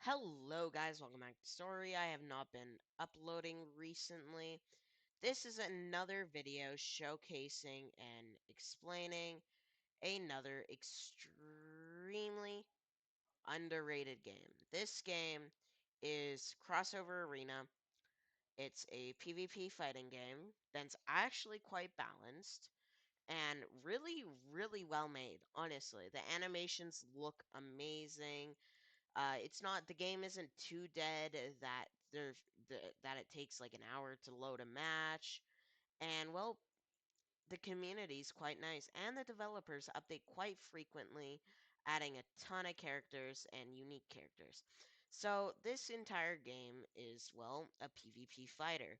Hello, guys. Welcome back to Story. I have not been uploading recently. This is another video showcasing and explaining another extremely underrated game. This game is Crossover Arena. It's a PvP fighting game that's actually quite balanced and really, really well made, honestly. The animations look amazing. It's not the game isn't too dead that that it takes like an hour to load a match, and well, the community's quite nice, and the developers update quite frequently, adding a ton of characters and unique characters. So this entire game is a PvP fighter,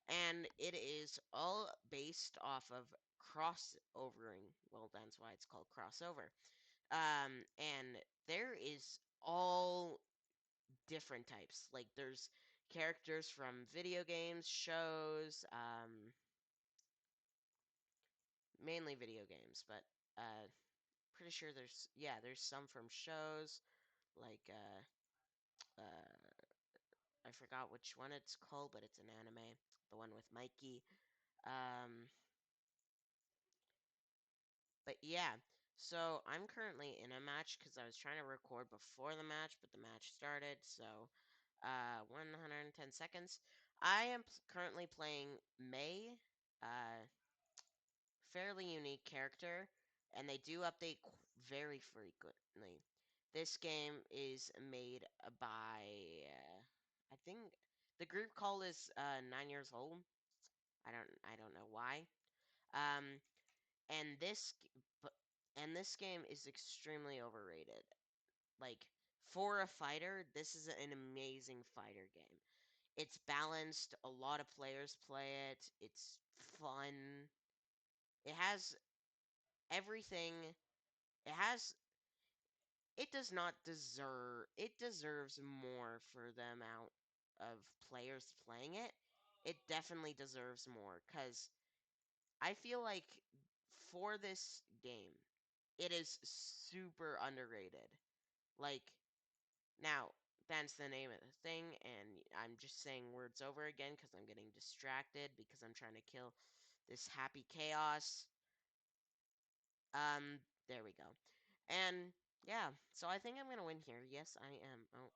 and it is all based off of crossovering. Well, that's why it's called crossover. And there is all different types. Like there's characters from video games, shows, mainly video games, but pretty sure there's some from shows like I forgot which one it's called, but it's an anime, the one with Mikey. Um, but yeah, so I'm currently in a match because I was trying to record before the match, but the match started, so 110 seconds. I am currently playing May, uh, fairly unique character, and they do update very frequently. This game is made by, I think the group call is 9 years old. I don't know why. Um, and but and this game is extremely overrated. Like for a fighter, this is an amazing fighter game. It's balanced. A lot of players play it. It's fun. It has everything. It has. It does not deserve. It deserves more for the amount of players playing it. It definitely deserves more because I feel like for this game, it is super underrated. Like now, that's the name of the thing, and I'm just saying words over again because I'm getting distracted because I'm trying to kill this happy chaos. There we go. And yeah, so I think I'm gonna win here. Yes, I am. Oh,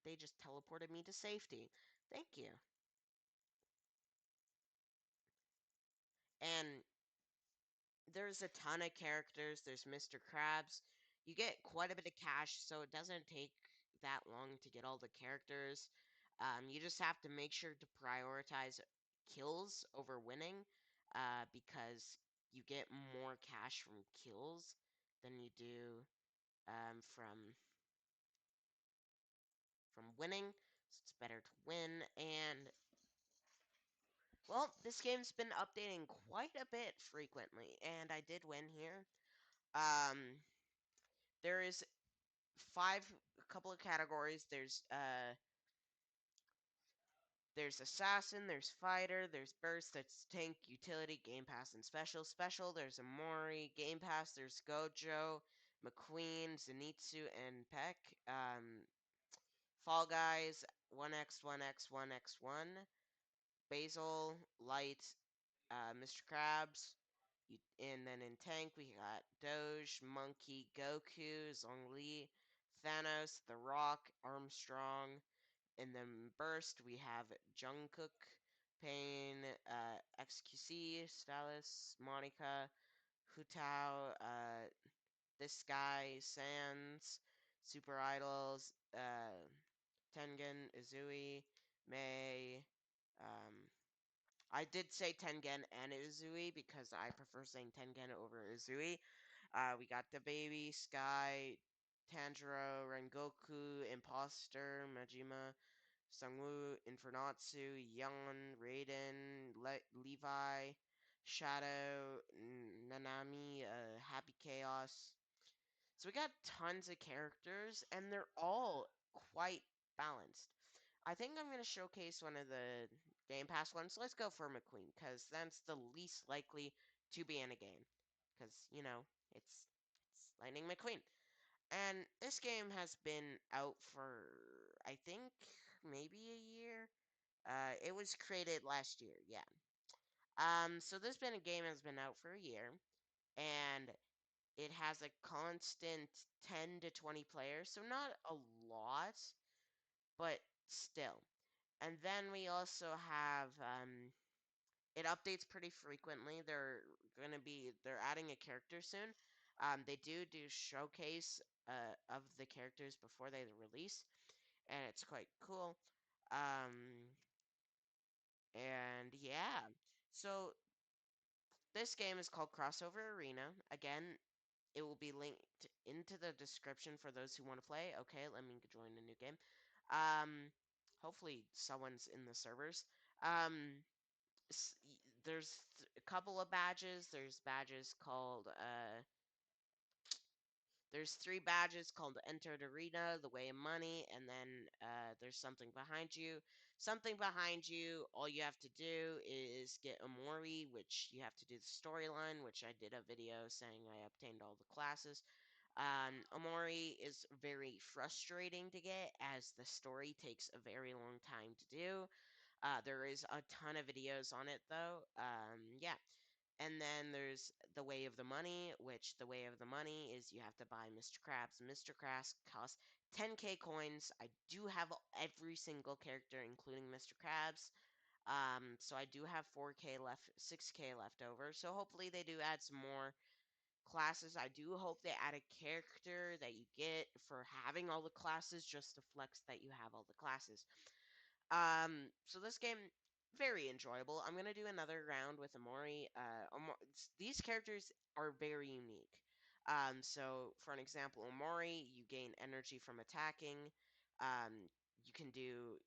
they just teleported me to safety. Thank you. And there's a ton of characters. There's Mr. Krabs. You get quite a bit of cash, so it doesn't take that long to get all the characters. You just have to make sure to prioritize kills over winning, because you get more cash from kills than you do from winning. So it's better to win. And well, this game's been updating quite a bit frequently, and I did win here. Um, there is a couple of categories. There's assassin, there's fighter, there's burst, that's tank, utility, game pass, and special. Special, there's Amori, game pass, there's Gojo, McQueen, Zenitsu, and Peck. Fall Guys, 1x, 1x, 1x1. Basil, Light, Mr. Krabs. And then in tank, we got Doge, Monkey, Goku, Zhongli, Thanos, The Rock, Armstrong. In then burst, we have Jungkook, Pain, XQC, Stylus, Monica, Hutao, This Guy, Sans, Super Idols, Tengen, Izui, Mei. Um, I did say Tengen and Izui because I prefer saying Tengen over Izui. We got the baby, Sky, Tanjiro, Rengoku, Imposter, Majima, Sangwoo, Infernatsu, Yon, Raiden, Levi, Shadow, Nanami, Happy Chaos. So we got tons of characters, and they're all quite balanced. I think I'm going to showcase one of the Game Pass ones. Let's go for McQueen, because that's the least likely to be in a game. Because, it's Lightning McQueen. And this game has been out for I think maybe a year. It was created last year. Yeah. So this been a game has been out for a year, and it has a constant 10 to 20 players, so not a lot, but still. And then we also have it updates pretty frequently. They're adding a character soon. They do showcase of the characters before they release, and it's quite cool. Um, and yeah, so this game is called Crossover Arena. Again, it will be linked into the description for those who want to play. Okay, let me join a new game. Um, hopefully someone's in the servers. Um, there's a couple of badges. There's three badges called Entered Arena, The Way of Money, and then there's something behind you. Something behind you, all you have to do is get Omori, which you have to do the storyline, which I did a video saying I obtained all the classes. Omori is very frustrating to get as the story takes a very long time to do. There is a ton of videos on it though. Yeah. And then there's the Way of the Money, which the Way of the Money is you have to buy Mr. Krabs. Mr. Krabs costs 10k coins. I do have every single character, including Mr. Krabs. So I do have 4k left, 6k left over. So hopefully they do add some more classes. I do hope they add a character that you get for having all the classes just to flex that you have all the classes. So this game very enjoyable. I'm gonna do another round with Omori. These characters are very unique. So for an example, Omori, you gain energy from attacking. Um, you can do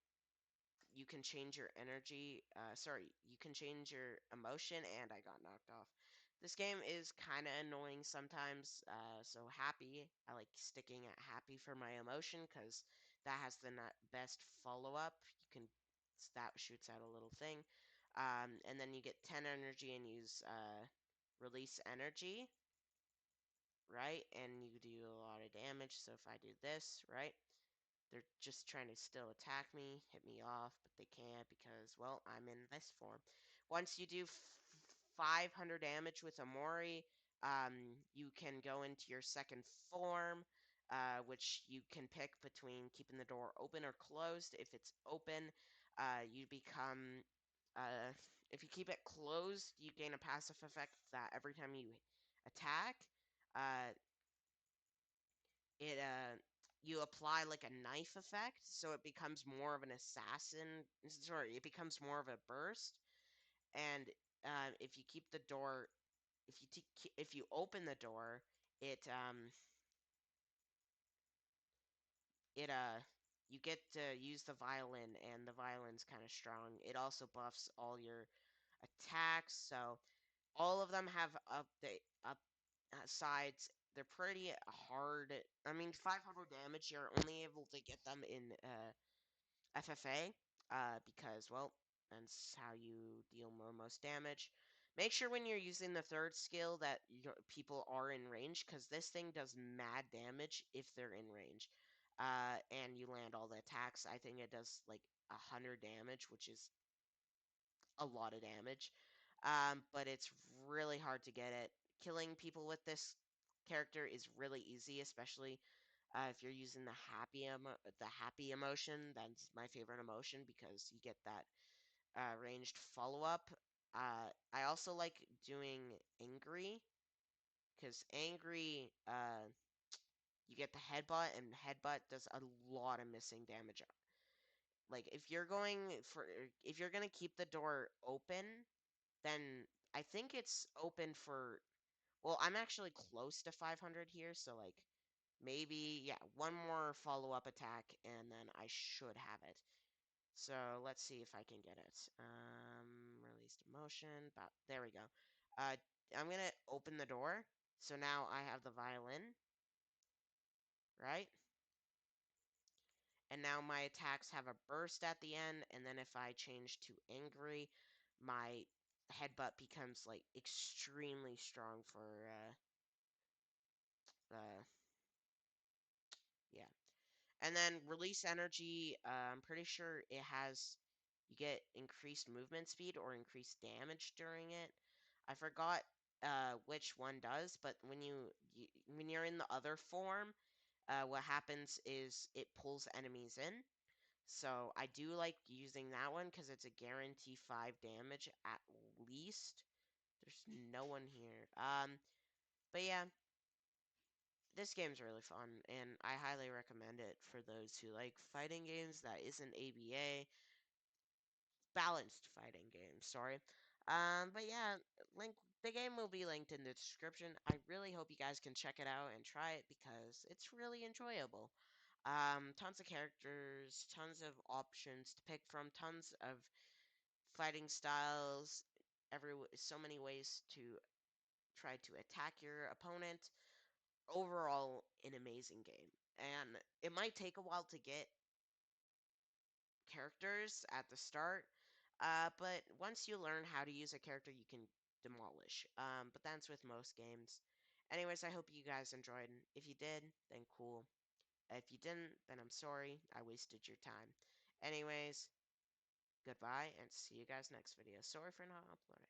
you can change your energy. Sorry, you can change your emotion, and I got knocked off. This game is kind of annoying sometimes. So happy, I like sticking at happy for my emotion because that has the best follow up. That shoots out a little thing, and then you get 10 energy and use release energy, right? And you do a lot of damage. So if I do this, right? They're just trying to still attack me, hit me off, but they can't because, well, I'm in this form. Once you do 500 damage with Omori, you can go into your second form, which you can pick between keeping the door open or closed. If it's open, you become. Uh, if you keep it closed, you gain a passive effect that every time you attack, uh, it you apply like a knife effect, so it becomes more of an assassin. Sorry, it becomes more of a burst. And if you keep the door, if you open the door, it it you get to use the violin, and the violin's kind of strong. It also buffs all your attacks, so all of them have up sides. They're pretty hard. I mean, 500 damage. You're only able to get them in FFA, because, well, that's how you deal most damage. Make sure when you're using the third skill that people are in range, because this thing does mad damage if they're in range. And you land all the attacks. I think it does like 100 damage, which is a lot of damage. But it's really hard to get it. Killing people with this character is really easy, especially if you're using the happy emotion. That's my favorite emotion because you get that ranged follow up. I also like doing angry because angry, you get the headbutt, and headbutt does a lot of missing damage. Like if you're gonna keep the door open, then I think it's open for. Well, I'm actually close to 500 here, so like maybe, yeah, one more follow-up attack, and then I should have it. So let's see if I can get it. Released emotion. About there we go. Uh, I'm gonna open the door. So now I have the violin, right? And now my attacks have a burst at the end, and then if I change to angry, my headbutt becomes like extremely strong for yeah. And then release energy, I'm pretty sure you get increased movement speed or increased damage during it. I forgot which one does, but when you're in the other form, what happens is it pulls enemies in. So I do like using that one because it's a guarantee 5 damage at least. There's no one here. But yeah, this game's really fun, and I highly recommend it for those who like fighting games that isn't ABA, balanced fighting games, sorry. But yeah, the game will be linked in the description. I really hope you guys can check it out and try it because it's really enjoyable. Tons of characters, tons of options to pick from, tons of fighting styles, so many ways to try to attack your opponent. Overall, an amazing game. And it might take a while to get characters at the start, but once you learn how to use a character, you can demolish. But that's with most games. Anyways, I hope you guys enjoyed. If you did, then cool. If you didn't, then I'm sorry. I wasted your time. Anyways, goodbye and see you guys next video. Sorry for not uploading.